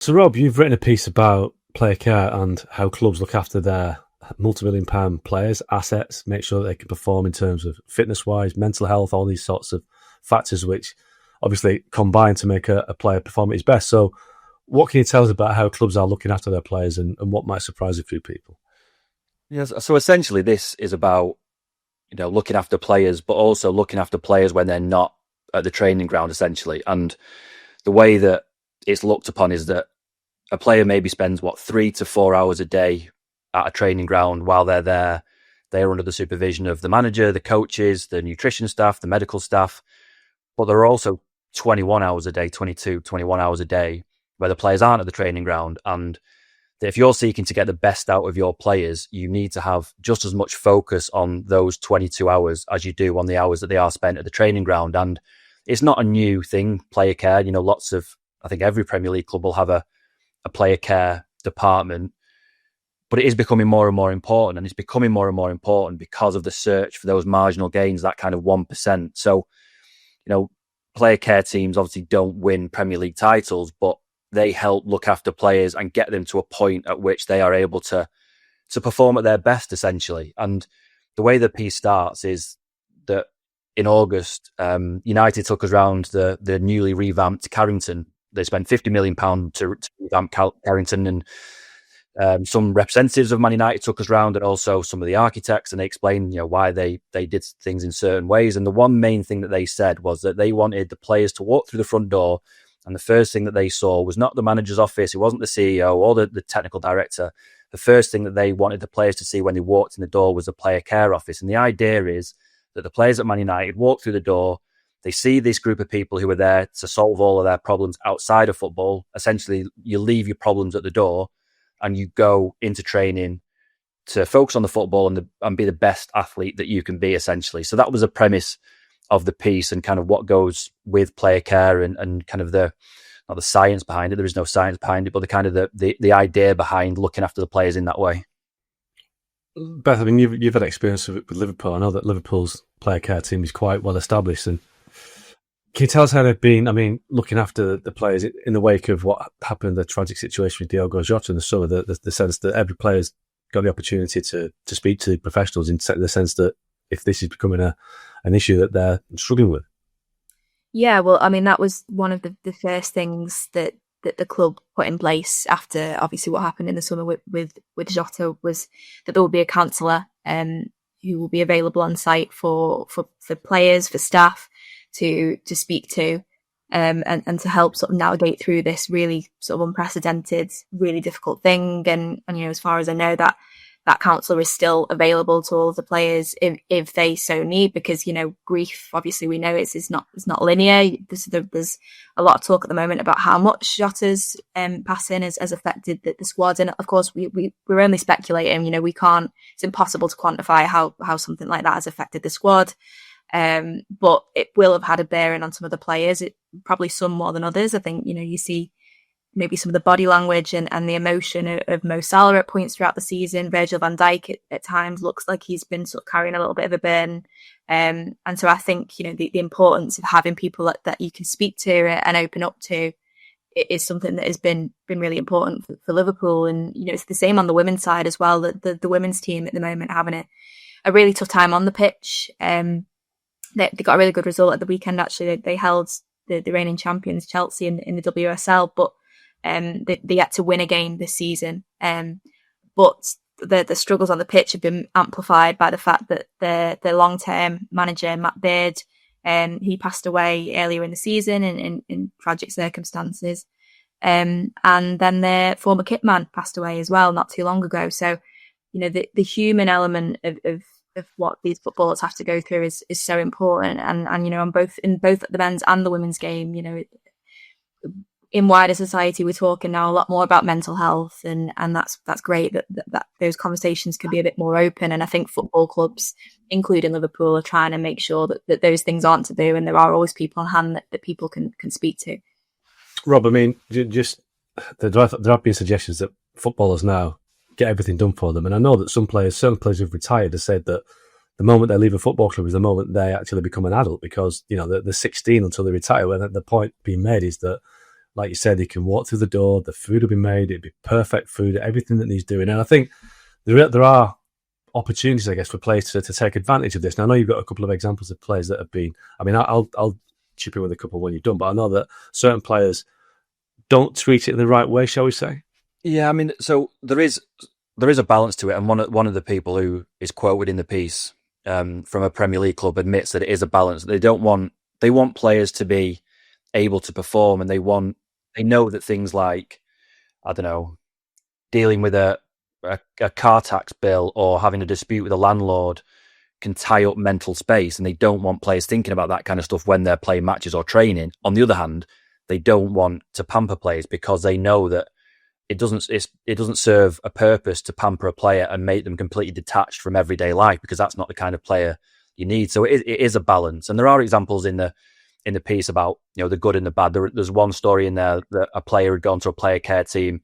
So, Rob, you've written a piece about player care and how clubs look after their multi-million pound players' assets, make sure that they can perform in terms of fitness-wise, mental health, all these sorts of factors which obviously combine to make a player perform at his best. So, what can you tell us about how clubs are looking after their players and what might surprise a few people? Yes, so essentially this is about, looking after players, but also looking after players when they're not at the training ground, essentially. And the way that it's looked upon is that a player maybe spends 3 to 4 hours a day at a training ground while they're there. They're under the supervision of the manager, the coaches, the nutrition staff, the medical staff. But there are also 21 hours a day, 22, 21 hours a day where the players aren't at the training ground. And if you're seeking to get the best out of your players, you need to have just as much focus on those 22 hours as you do on the hours that they are spent at the training ground. And it's not a new thing, player care. I think every Premier League club will have a player care department, but it is becoming more and more important. And it's becoming more and more important because of the search for those marginal gains, that kind of 1%. So, player care teams obviously don't win Premier League titles, but they help look after players and get them to a point at which they are able to perform at their best, essentially. And the way the piece starts is that in August, United took us round the newly revamped Carrington. They spent £50 million to revamp Carrington, and some representatives of Man United took us round, and also some of the architects, and they explained why they did things in certain ways. And the one main thing that they said was that they wanted the players to walk through the front door, and the first thing that they saw was not the manager's office, it wasn't the CEO or the technical director. The first thing that they wanted the players to see when they walked in the door was the player care office. And the idea is that the players at Man United walk through the door, they see this group of people who are there to solve all of their problems outside of football. Essentially, you leave your problems at the door and you go into training to focus on the football and be the best athlete that you can be, essentially. So that was a premise of the piece and kind of what goes with player care and kind of not the science behind it. There is no science behind it, but the kind of the idea behind looking after the players in that way. Beth, I mean, you've had experience with Liverpool. I know that Liverpool's player care team is quite well established. And can you tell us how they've been, looking after the players in the wake of what happened, the tragic situation with Diogo Jota in the summer, the sense that every player's got the opportunity to speak to professionals in the sense that if this is becoming an issue that they're struggling with? Yeah, well, that was one of the first things that the club put in place after obviously what happened in the summer with Jota, was that there will be a counsellor who will be available on site for players, for staff to speak to and to help sort of navigate through this really sort of unprecedented, really difficult thing. And as far as I know, that counsellor is still available to all of the players if they so need, because grief, obviously we know it's not linear. There's a lot of talk at the moment about how much Jota's passing has affected the squad, and of course we're only speculating. It's impossible to quantify how something like that has affected the squad, but it will have had a bearing on some of the players. Probably some more than others. I think you see maybe some of the body language and the emotion of Mo Salah at points throughout the season. Virgil van Dijk at times looks like he's been sort of carrying a little bit of a burden. And so I think, the importance of having people that you can speak to and open up to is something that has been really important for Liverpool. And, it's the same on the women's side as well. The women's team at the moment having a really tough time on the pitch. They got a really good result at the weekend, actually. They held the reigning champions, Chelsea, in the WSL, but they had to win a game this season, but the struggles on the pitch have been amplified by the fact that the long-term manager, Matt Beard, he passed away earlier in the season in tragic circumstances, and then their former kit man passed away as well not too long ago. So the human element of what these footballers have to go through is so important, and on both the men's and the women's game, in wider society, we're talking now a lot more about mental health, and that's great that those conversations can be a bit more open. And I think football clubs, including Liverpool, are trying to make sure that those things aren't taboo, and there are always people on hand that people can speak to. Rob, just there have been suggestions that footballers now get everything done for them, and I know that certain players who've retired have said that the moment they leave a football club is the moment they actually become an adult, because they're 16 until they retire. When the point being made is that like you said, he can walk through the door, the food will be made, it'd be perfect food, everything that he's doing. And I think there are opportunities, I guess, for players to take advantage of this. And I know you've got a couple of examples of players that have been, I mean, I'll chip in with a couple when you're done, but I know that certain players don't treat it in the right way, shall we say? Yeah, I mean, so there is a balance to it, and one of the people who is quoted in the piece from a Premier League club admits that it is a balance. They want players to be able to perform, and they know that things like, I don't know, dealing with a car tax bill or having a dispute with a landlord can tie up mental space, and they don't want players thinking about that kind of stuff when they're playing matches or training. On the other hand, they don't want to pamper players because they know that it doesn't serve a purpose to pamper a player and make them completely detached from everyday life, because that's not the kind of player you need. So it is a balance, and there are examples in the piece about, you know, the good and the bad. There's one story in there that a player had gone to a player care team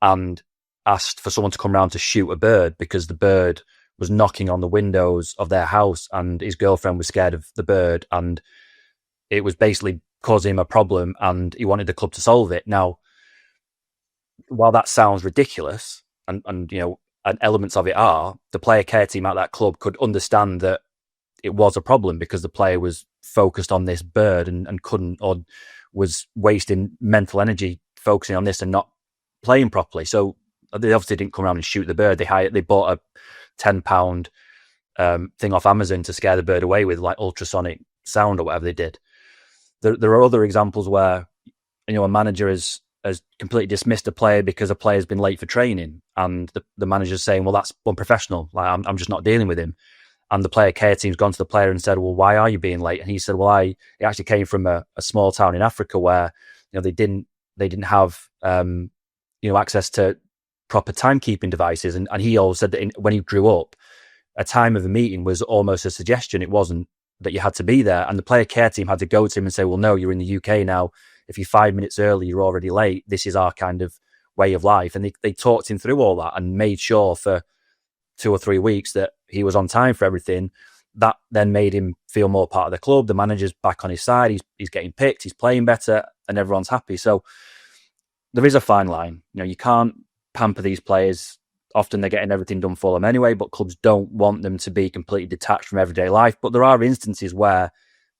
and asked for someone to come around to shoot a bird because the bird was knocking on the windows of their house, and his girlfriend was scared of the bird, and it was basically causing him a problem, and he wanted the club to solve it. Now, while that sounds ridiculous, and you know, and elements of it are, the player care team at that club could understand that it was a problem because the player was focused on this bird and couldn't, or was wasting mental energy focusing on this and not playing properly. So they obviously didn't come around and shoot the bird. They bought a £10 thing off Amazon to scare the bird away with, like ultrasonic sound or whatever they did. There are other examples where, you know, a manager has completely dismissed a player because a player's been late for training, and the manager's saying, well, that's unprofessional. Like, I'm just not dealing with him. And the player care team's gone to the player and said, well, why are you being late? And he said, well, it actually came from a small town in Africa where, you know, they didn't have, you know, access to proper timekeeping devices. And he always said that when he grew up, a time of a meeting was almost a suggestion. It wasn't that you had to be there. And the player care team had to go to him and say, well, no, you're in the UK now. If you're 5 minutes early, you're already late. This is our kind of way of life. And they talked him through all that and made sure for 2 or 3 weeks that he was on time for everything. That then made him feel more part of the club. The manager's back on his side. He's getting picked. He's playing better, and everyone's happy. So there is a fine line. You know, you can't pamper these players. Often they're getting everything done for them anyway, but clubs don't want them to be completely detached from everyday life. But there are instances where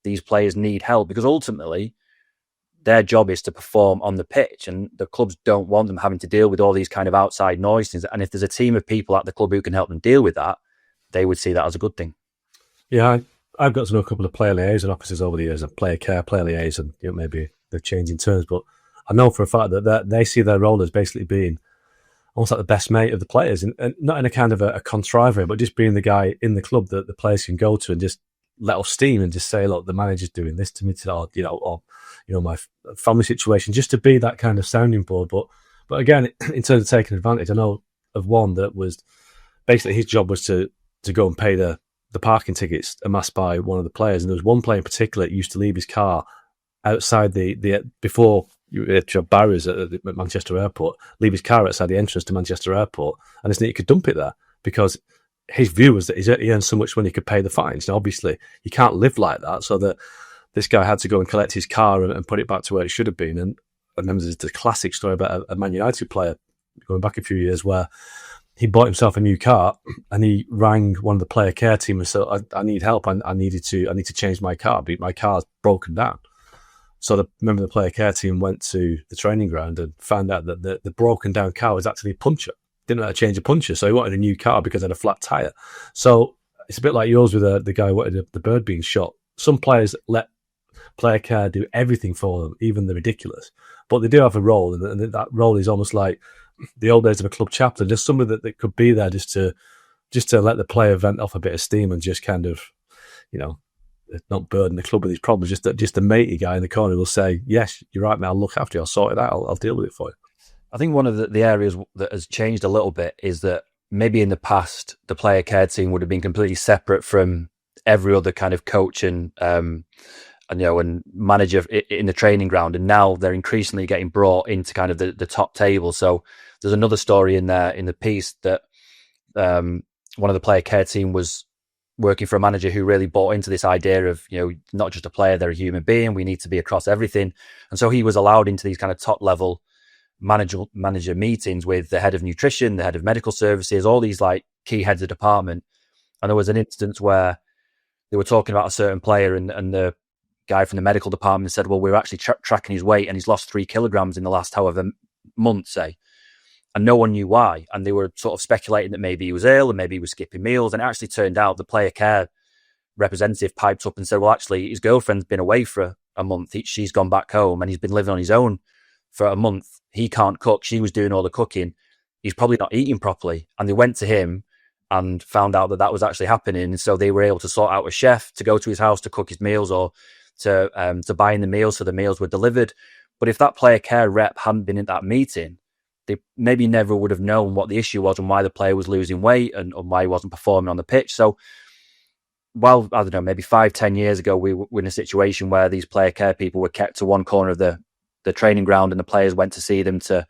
these players need help, because ultimately their job is to perform on the pitch, and the clubs don't want them having to deal with all these kind of outside noises. And if there's a team of people at the club who can help them deal with that, they would see that as a good thing. Yeah, I've got to know a couple of player liaison officers over the years, and player care, player liaison, you know, maybe they're changing terms, but I know for a fact that they see their role as basically being almost like the best mate of the players, and not in a kind of a contrivance, but just being the guy in the club that the players can go to and just let off steam and just say, look, the manager's doing this to me today, or my family situation, just to be that kind of sounding board. But again, in terms of taking advantage, I know of one that was basically his job was to go and pay the parking tickets amassed by one of the players, and there was one player in particular that used to leave his car outside the before you had barriers at Manchester Airport, leave his car outside the entrance to Manchester Airport, and he could dump it there because his view was that he earned so much when he could pay the fines. Now, obviously, you can't live like that, so that this guy had to go and collect his car and put it back to where it should have been. And I remember there's the classic story about a Man United player going back a few years where he bought himself a new car and he rang one of the player care team and said, I need help. I need to change my car. My car's broken down. So the player care team went to the training ground and found out that the broken down car was actually a puncture. Didn't know how to change a puncture, so he wanted a new car because it had a flat tyre. So it's a bit like yours with the guy who wanted the bird being shot. Some players let player care do everything for them, even the ridiculous. But they do have a role, and that role is almost like the old days of a club chaplain. Just somebody that could be there just to let the player vent off a bit of steam and just kind of, not burden the club with these problems. Just a matey guy in the corner will say, yes, you're right, mate, I'll look after you, I'll sort it out, I'll deal with it for you. I think one of the areas that has changed a little bit is that maybe in the past, the player care team would have been completely separate from every other kind of coach and manager in the training ground. And now they're increasingly getting brought into kind of the top table. So there's another story in there in the piece that one of the player care team was working for a manager who really bought into this idea of, not just a player, they're a human being. We need to be across everything. And so he was allowed into these kind of top level manager meetings with the head of nutrition, the head of medical services, all these like key heads of department. And there was an instance where they were talking about a certain player, and the guy from the medical department said, well, we're actually tracking his weight and he's lost 3 kilograms in the last however month, say. And no one knew why. And they were sort of speculating that maybe he was ill and maybe he was skipping meals. And it actually turned out the player care representative piped up and said, well, actually, his girlfriend's been away for a month. She's gone back home and he's been living on his own for a month. He can't cook. She was doing all the cooking. He's probably not eating properly. And they went to him and found out that was actually happening. And so they were able to sort out a chef to go to his house to cook his meals, or to buy in the meals so the meals were delivered. But if that player care rep hadn't been in that meeting, they maybe never would have known what the issue was and why the player was losing weight and why he wasn't performing on the pitch. So while, I don't know, maybe 5-10 years ago, we were in a situation where these player care people were kept to one corner of the training ground and the players went to see them to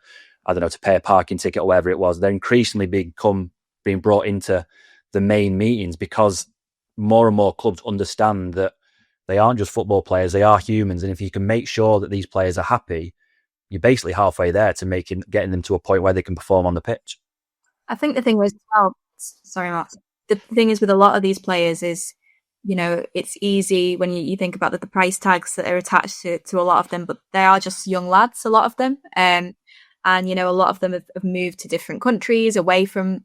pay a parking ticket or whatever it was. They're increasingly being brought into the main meetings because more and more clubs understand that they aren't just football players, they are humans. And if you can make sure that these players are happy, you're basically halfway there to getting them to a point where they can perform on the pitch. I think the thing was, sorry, Mark. The thing is with a lot of these players is, it's easy when you think about the price tags that are attached to a lot of them, but they are just young lads, a lot of them. And, a lot of them have moved to different countries, away from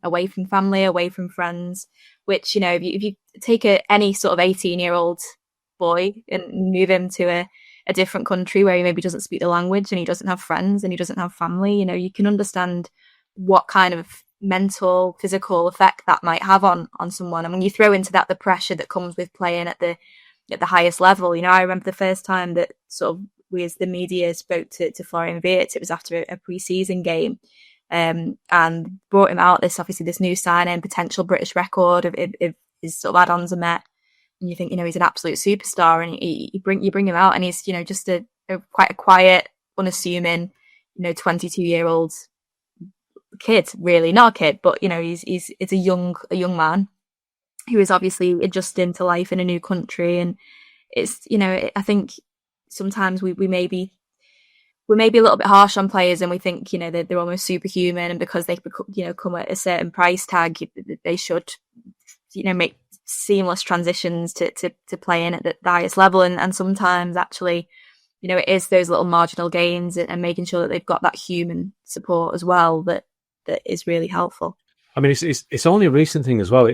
family, away from friends, which, if you take any sort of 18-year-old boy and move him to a different country where he maybe doesn't speak the language and he doesn't have friends and he doesn't have family, you can understand what kind of mental, physical effect that might have on someone. And when you throw into that the pressure that comes with playing at the highest level, I remember the first time that sort of we as the media spoke to Florian Wirtz, it was after a pre-season game, and brought him out this new signing, potential British record of his sort of add-ons are met. And you think, he's an absolute superstar, and you bring him out, and he's, just a quite a quiet, unassuming, 22-year-old kid, really not a kid, but it's a young man who is obviously adjusting to life in a new country, and it's I think sometimes we may be a little bit harsh on players, and we think they're almost superhuman, and because they come at a certain price tag, they should make seamless transitions to playing at the highest level, and sometimes actually it is those little marginal gains and making sure that they've got that human support as well that is really helpful. I mean, it's only a recent thing as well.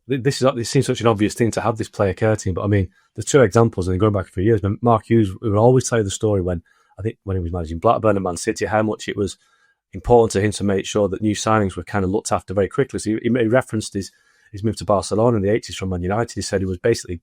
This seems such an obvious thing to have this player care team, but I mean, the 2 examples, and going back a few years, Mark Hughes, we would always tell you the story when he was managing Blackburn and Man City, how much it was important to him to make sure that new signings were kind of looked after very quickly. So he referenced his move to Barcelona in the 80s from Man United. He said he was basically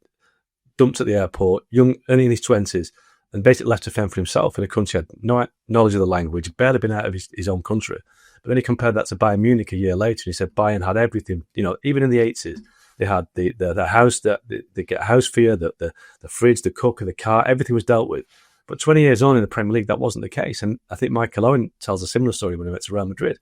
dumped at the airport, young, only in his 20s, and basically left to fend for himself in a country had no knowledge of the language, barely been out of his own country. But then he compared that to Bayern Munich a year later, and he said Bayern had everything. Even in the 80s, they had the house, they get a house for you, the fridge, the cooker, the car, everything was dealt with. But 20 years on in the Premier League, that wasn't the case. And I think Michael Owen tells a similar story when he went to Real Madrid.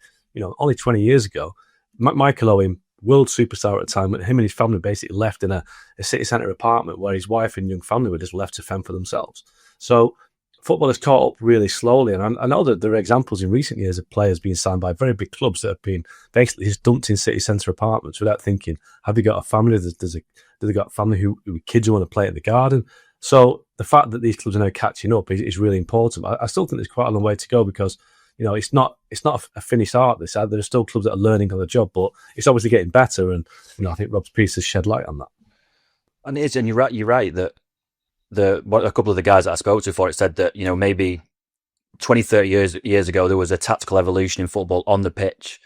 Only 20 years ago, Michael Owen, world superstar at the time, him and his family basically left in a city centre apartment where his wife and young family were just left to fend for themselves. So football has caught up really slowly, and I know that there are examples in recent years of players being signed by very big clubs that have been basically just dumped in city centre apartments without thinking, have they got a family? Do they got a family who kids who want to play in the garden? So the fact that these clubs are now catching up is really important. I still think there's quite a long way to go because it's not a finished art. There are still clubs that are learning on the job, but it's obviously getting better. And I think Rob's piece has shed light on that. And it is, and you're right that a couple of the guys that I spoke to for it said that maybe 20, 30 years ago there was a tactical evolution in football on the pitch.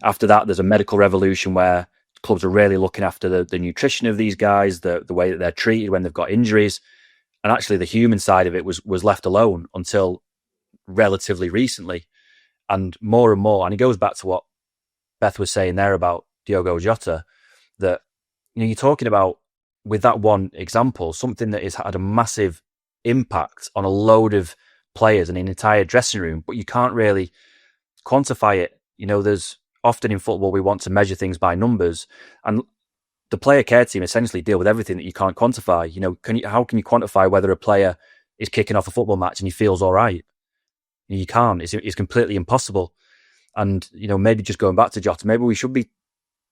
After that, there's a medical revolution where clubs are really looking after the nutrition of these guys, the way that they're treated when they've got injuries, and actually the human side of it was left alone until relatively recently. And more, and it goes back to what Beth was saying there about Diogo Jota, that you're talking about, with that one example, something that has had a massive impact on a load of players and an entire dressing room, but you can't really quantify it. There's often in football we want to measure things by numbers, and the player care team essentially deal with everything that you can't quantify. You know, how can you quantify whether a player is kicking off a football match and he feels all right? You can't. It's completely impossible. And, you know, maybe just going back to Jota, maybe we should be,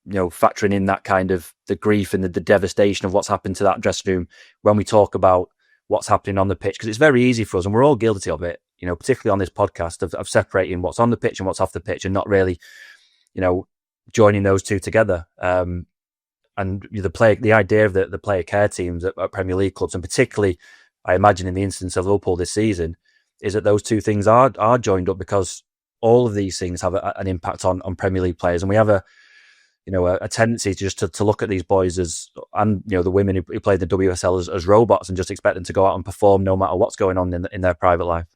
you know, factoring in that kind of the grief and the devastation of what's happened to that dressing room when we talk about what's happening on the pitch, because it's very easy for us, and we're all guilty of it, you know, particularly on this podcast, of separating what's on the pitch and what's off the pitch, and not really, you know, joining those two together. And the idea of the player care teams at Premier League clubs, and particularly, I imagine in the instance of Liverpool this season, is that those two things are joined up, because all of these things have an impact on Premier League players, and we have a tendency to look at these boys and you know, the women who play the WSL as robots, and just expect them to go out and perform no matter what's going on in their private life.